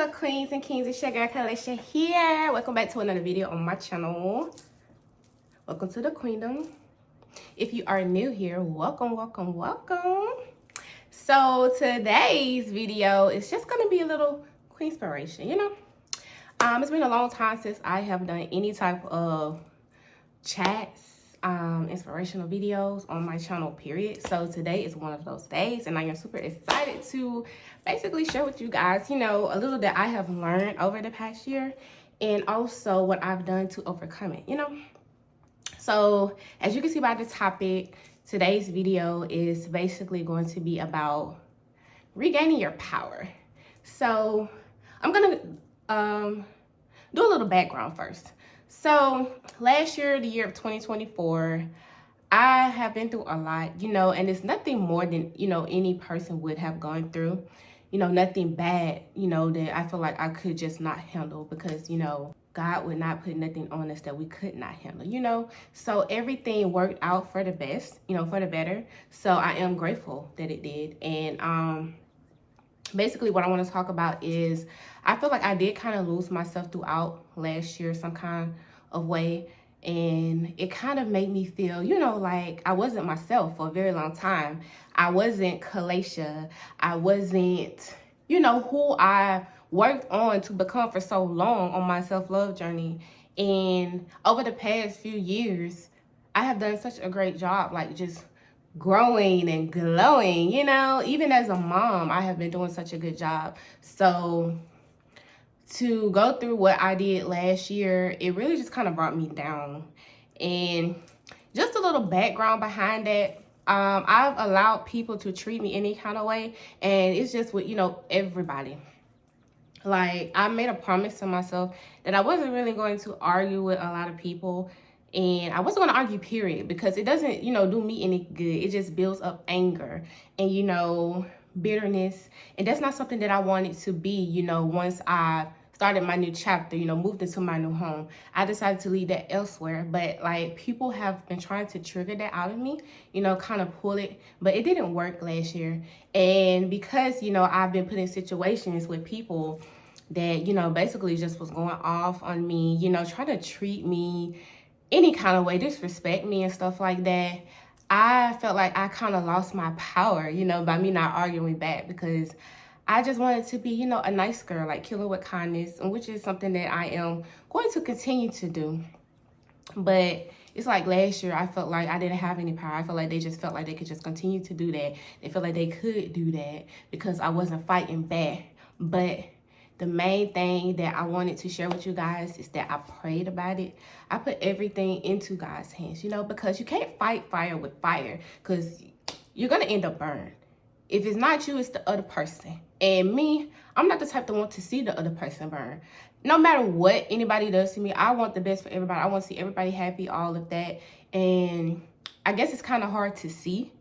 up, queens and kings? It's your girl Kalisha here. Welcome back to another video on my channel. Welcome to the QueenDome. If you are new here, welcome. So today's video is just gonna be a little QueenSpiration, you know. It's been a long time since I have done any type of chats, inspirational videos on my channel, period. So today is one of those days, and I am super excited to basically share with you guys, you know, a little that I have learned over the past year, and also what I've done to overcome it, you know. So as you can see by the topic, today's video is basically going to be about regaining your power. So I'm gonna do a little background first. So last year, the year of 2024, I have been through a lot, you know, and it's nothing more than, you know, any person would have gone through, you know, nothing bad, you know, that I feel like I could just not handle, because, you know, God would not put nothing on us that we could not handle, you know. So everything worked out for the best, you know, for the better. So I am grateful that it did. And basically what I want to talk about is I feel like I did kind of lose myself throughout last year some kind of way, and it kind of made me feel, you know, like I wasn't myself for a very long time. I wasn't Kalisha. I wasn't, you know, who I worked on to become for so long on my self-love journey. And over the past few years, I have done such a great job, like just growing and glowing, you know. Even as a mom, I have been doing such a good job. So to go through what I did last year, it really just kind of brought me down. And just a little background behind that, I've allowed people to treat me any kind of way, and it's just with, you know, everybody. Like, I made a promise to myself that I wasn't really going to argue with a lot of people, and I wasn't going to argue, period, because it doesn't, you know, do me any good. It just builds up anger and, you know, bitterness. And that's not something that I wanted to be, you know. Once I started my new chapter, you know, moved into my new home, I decided to leave that elsewhere. But like, people have been trying to trigger that out of me, you know, kind of pull it, but it didn't work last year. And because, you know, I've been put in situations with people that, you know, basically just was going off on me, you know, trying to treat me any kind of way, disrespect me and stuff like that, I felt like I kind of lost my power, you know, by me not arguing back, because I just wanted to be, you know, a nice girl, like killing with kindness, and which is something that I am going to continue to do. But it's like last year, I felt like I didn't have any power. I felt like they just felt like they could just continue to do that. They felt like they could do that because I wasn't fighting back. But the main thing that I wanted to share with you guys is that I prayed about it. I put everything into God's hands, you know, because you can't fight fire with fire, because you're going to end up burned. If it's not you, it's the other person. And me, I'm not the type to want to see the other person burn. No matter what anybody does to me, I want the best for everybody. I want to see everybody happy, all of that. And I guess it's kind of hard to see,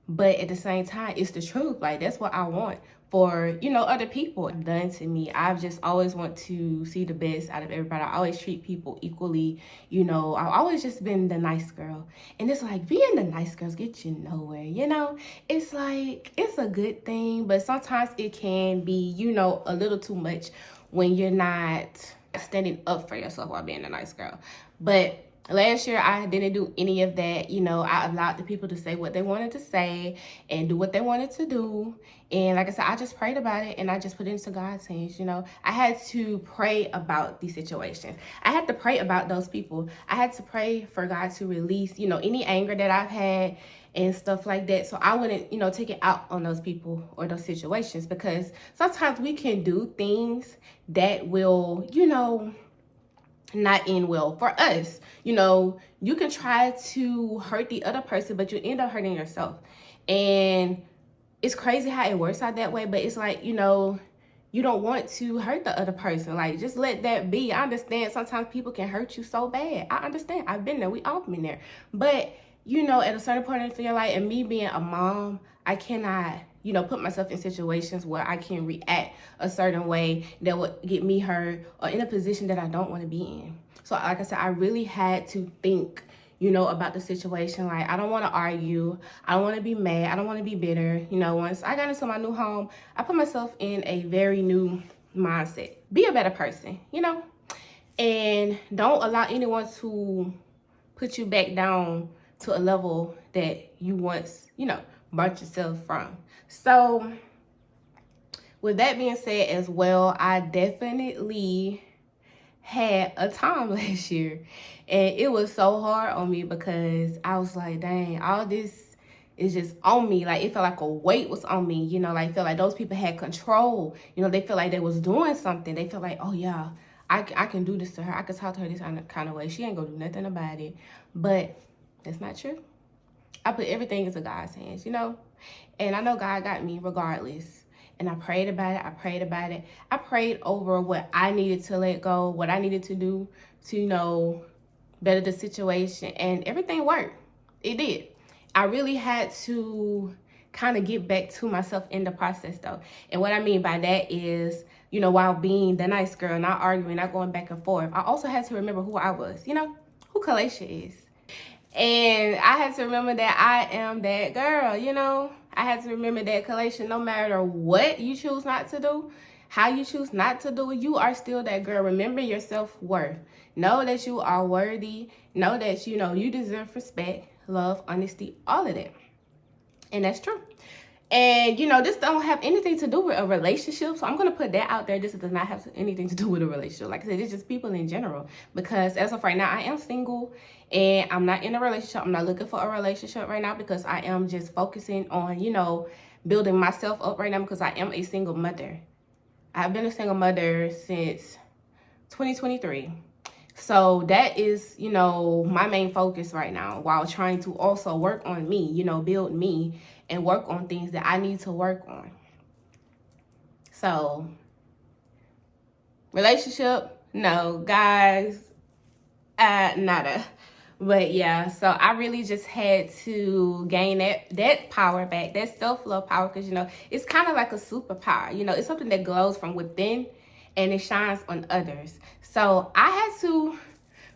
but at the same time, it's the truth. Like, that's what I want for, you know, other people done to me. I've just always want to see the best out of everybody. I always treat people equally, you know. I've always just been the nice girl. And it's like, being the nice girls get you nowhere, you know. It's like, it's a good thing, but sometimes it can be, you know, a little too much when you're not standing up for yourself while being a nice girl. But last year, I didn't do any of that. You know, I allowed the people to say what they wanted to say and do what they wanted to do. And like I said, I just prayed about it, and I just put it into God's hands, you know. I had to pray about these situations. I had to pray about those people. I had to pray for God to release, you know, any anger that I've had and stuff like that, so I wouldn't, you know, take it out on those people or those situations, because sometimes we can do things that will, you know, not end well for us. You know, you can try to hurt the other person, but you end up hurting yourself. And it's crazy how it works out that way, but it's like, you know, you don't want to hurt the other person. Like, just let that be. I understand sometimes people can hurt you so bad. I understand. I've been there. We all been there. But, you know, at a certain point in your life, and me being a mom, I cannot, you know, put myself in situations where I can react a certain way that would get me hurt or in a position that I don't want to be in. So like I said, I really had to think, you know, about the situation. Like, I don't want to argue. I don't want to be mad. I don't want to be bitter. You know, once I got into my new home, I put myself in a very new mindset. Be a better person, you know? And don't allow anyone to put you back down to a level that you once, you know, brought yourself from. So with that being said as well, I definitely had a time last year, and it was so hard on me because I was like, dang, all this is just on me. Like, it felt like a weight was on me, you know, like, felt like those people had control. You know, they felt like they was doing something. They felt like, oh yeah, I can do this to her. I can talk to her this kind of way. She ain't gonna do nothing about it. But that's not true. I put everything into God's hands, you know? And I know God got me regardless. And I prayed about it. I prayed about it. I prayed over what I needed to let go, what I needed to do to, you know, better the situation. And everything worked. It did. I really had to kind of get back to myself in the process, though. And what I mean by that is, you know, while being the nice girl, not arguing, not going back and forth, I also had to remember who I was, you know, who Kalacia is. And I had to remember that I am that girl, you know. I had to remember that, Kalacia, no matter what you choose not to do, how you choose not to do it, you are still that girl. Remember your self-worth. Know that you are worthy. Know that, you know, you deserve respect, love, honesty, all of that. And that's true. And, you know, this don't have anything to do with a relationship. So I'm going to put that out there. This does not have anything to do with a relationship. Like I said, it's just people in general. Because as of right now, I am single and I'm not in a relationship. I'm not looking for a relationship right now because I am just focusing on, you know, building myself up right now because I am a single mother. I've been a single mother since 2023. So that is, you know, my main focus right now while trying to also work on me, you know, build me and work on things that I need to work on. So, relationship, no. Guys, nada. But yeah, so I really just had to gain that power back, that self-love power, because, you know, it's kind of like a superpower. You know, it's something that glows from within and it shines on others. So I had to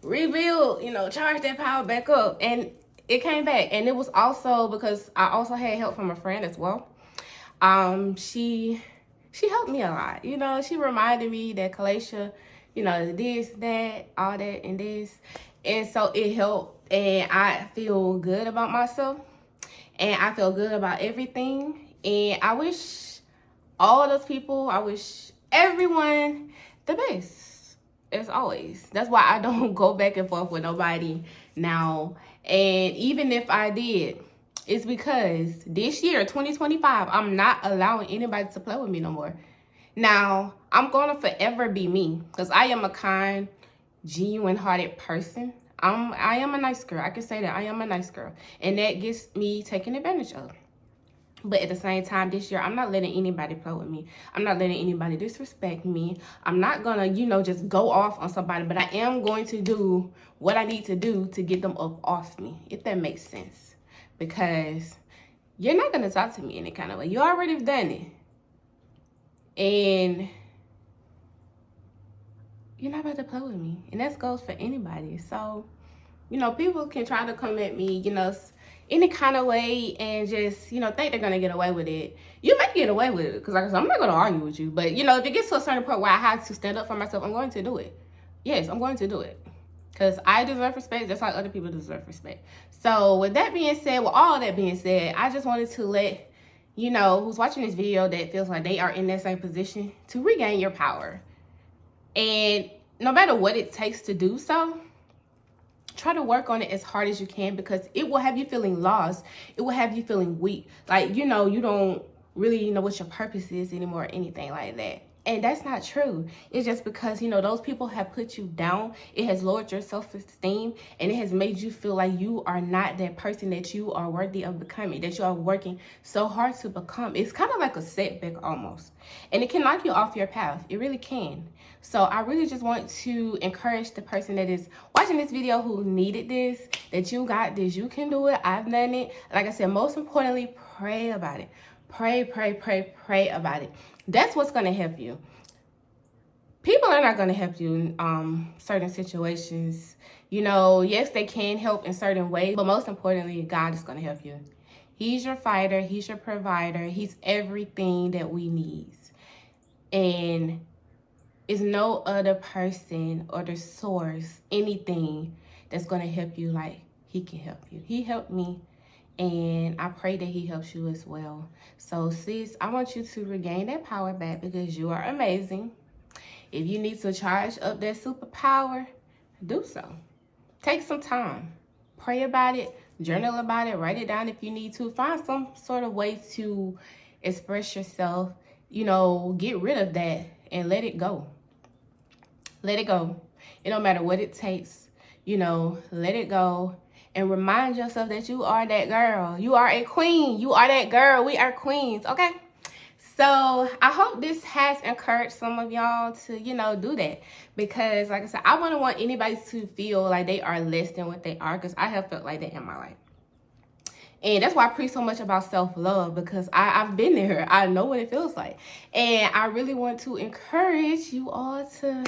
rebuild, you know, charge that power back up, and it came back. And it was also because I also had help from a friend as well. She helped me a lot. You know, she reminded me that, Kalacia, you know, this, that, all that, and this. And so it helped, and I feel good about myself, and I feel good about everything. And I wish all those people, I wish everyone the best, as always. That's why I don't go back and forth with nobody now. And even if I did, it's because this year, 2025, I'm not allowing anybody to play with me no more. Now, I'm going to forever be me because I am a kind, genuine-hearted person. I am a nice girl. I can say that I am a nice girl. And that gets me taken advantage of. But at the same time, this year, I'm not letting anybody play with me. I'm not letting anybody disrespect me. I'm not going to, you know, just go off on somebody. But I am going to do what I need to do to get them up off me, if that makes sense. Because you're not going to talk to me any kind of way. You already done it. And you're not about to play with me. And that goes for anybody. So, you know, people can try to come at me, you know, any kind of way and just, you know, think they're going to get away with it. You may get away with it because, like I said, I'm not going to argue with you. But, you know, if it gets to a certain point where I have to stand up for myself, I'm going to do it. Yes, I'm going to do it. Because I deserve respect just like other people deserve respect. So, with that being said, with all that being said, I just wanted to let you know who's watching this video that feels like they are in that same position to regain your power. And no matter what it takes to do so, try to work on it as hard as you can because it will have you feeling lost. It will have you feeling weak. Like, you know, you don't really know what your purpose is anymore or anything like that. And that's not true. It's just because, you know, those people have put you down. It has lowered your self-esteem and it has made you feel like you are not that person that you are worthy of becoming, that you are working so hard to become. It's kind of like a setback almost. And it can knock you off your path. It really can. So I really just want to encourage the person that is watching this video who needed this, that you got this, you can do it. I've done it. Like I said, most importantly, pray about it. Pray about it. That's what's going to help you. People are not going to help you in certain situations. You know, yes, they can help in certain ways, but most importantly, God is going to help you. He's your fighter. He's your provider. He's everything that we need. And It's no other person or the source, anything that's going to help you like he can help you. He helped me, and I pray that he helps you as well. So sis, I want you to regain that power back because you are amazing. If you need to charge up that superpower, do so. Take some time. Pray about it. Journal about it. Write it down if you need to. Find some sort of way to express yourself. You know, get rid of that and let it go. Let it go. It don't matter what it takes. You know, let it go. And remind yourself that you are that girl. You are a queen. You are that girl. We are queens, okay? So I hope this has encouraged some of y'all to, you know, do that. Because, like I said, I wouldn't want anybody to feel like they are less than what they are. Because I have felt like that in my life. And that's why I preach so much about self-love. Because I've been there. I know what it feels like. And I really want to encourage you all to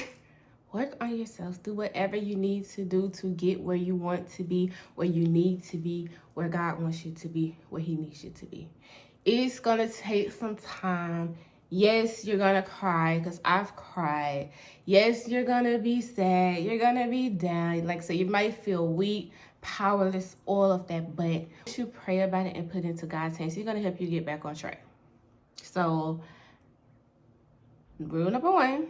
work on yourselves. Do whatever you need to do to get where you want to be, where you need to be, where God wants you to be, where he needs you to be. It's going to take some time. Yes, you're going to cry because I've cried. Yes, you're going to be sad. You're going to be down. Like I said, you might feel weak, powerless, all of that. But you should pray about it and put it into God's hands. He's going to help you get back on track. So, rule number 1.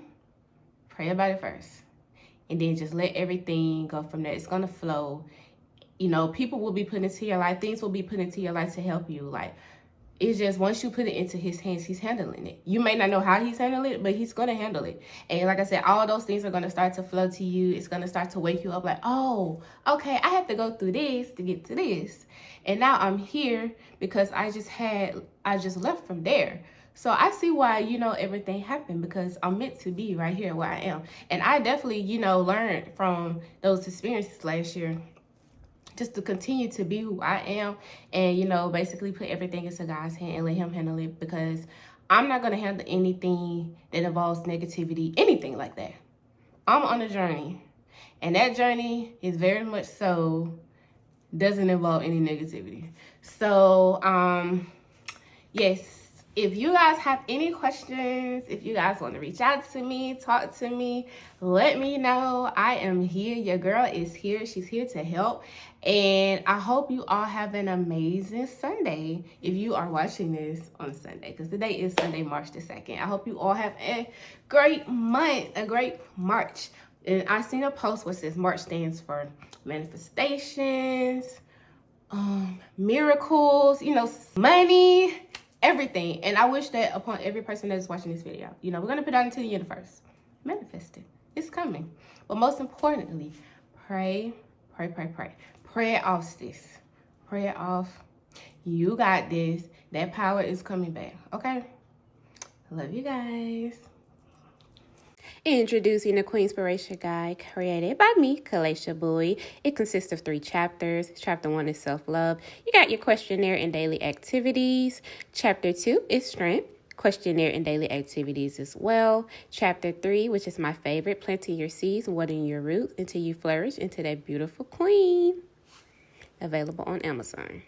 Pray about it first. And then just let everything go from there. It's going to flow. You know, people will be put into your life. Things will be put into your life to help you. Like, it's just once you put it into his hands, he's handling it. You may not know how he's handling it, but he's going to handle it. And like I said, all those things are going to start to flow to you. It's going to start to wake you up like, oh, okay, I have to go through this to get to this. And now I'm here because I just left from there. So I see why, you know, everything happened because I'm meant to be right here where I am. And I definitely, you know, learned from those experiences last year just to continue to be who I am and, you know, basically put everything into God's hand and let him handle it because I'm not going to handle anything that involves negativity, anything like that. I'm on a journey, and that journey is very much so doesn't involve any negativity. So, yes. If you guys have any questions, if you guys want to reach out to me, talk to me, let me know. I am here. Your girl is here. She's here to help. And I hope you all have an amazing Sunday if you are watching this on Sunday, because today is Sunday, March the 2nd. I hope you all have a great month, a great March. And I seen a post where it says March stands for manifestations, miracles, you know, money, everything. And I wish that upon every person that is watching this video, you know, we're going to put out into the universe. Manifest it. It's coming. But most importantly, pray, pray, pray, pray. Pray it off, sis. Pray it off. You got this. That power is coming back. Okay? Love you guys. Introducing the QueenSpiration Guide created by me, Kalaisha Bowie. It consists of 3 chapters. Chapter 1 is self-love. You got your questionnaire and daily activities. Chapter 2 is strength. Questionnaire and daily activities as well. Chapter 3, which is my favorite, planting your seeds and watering your roots until you flourish into that beautiful queen. Available on Amazon.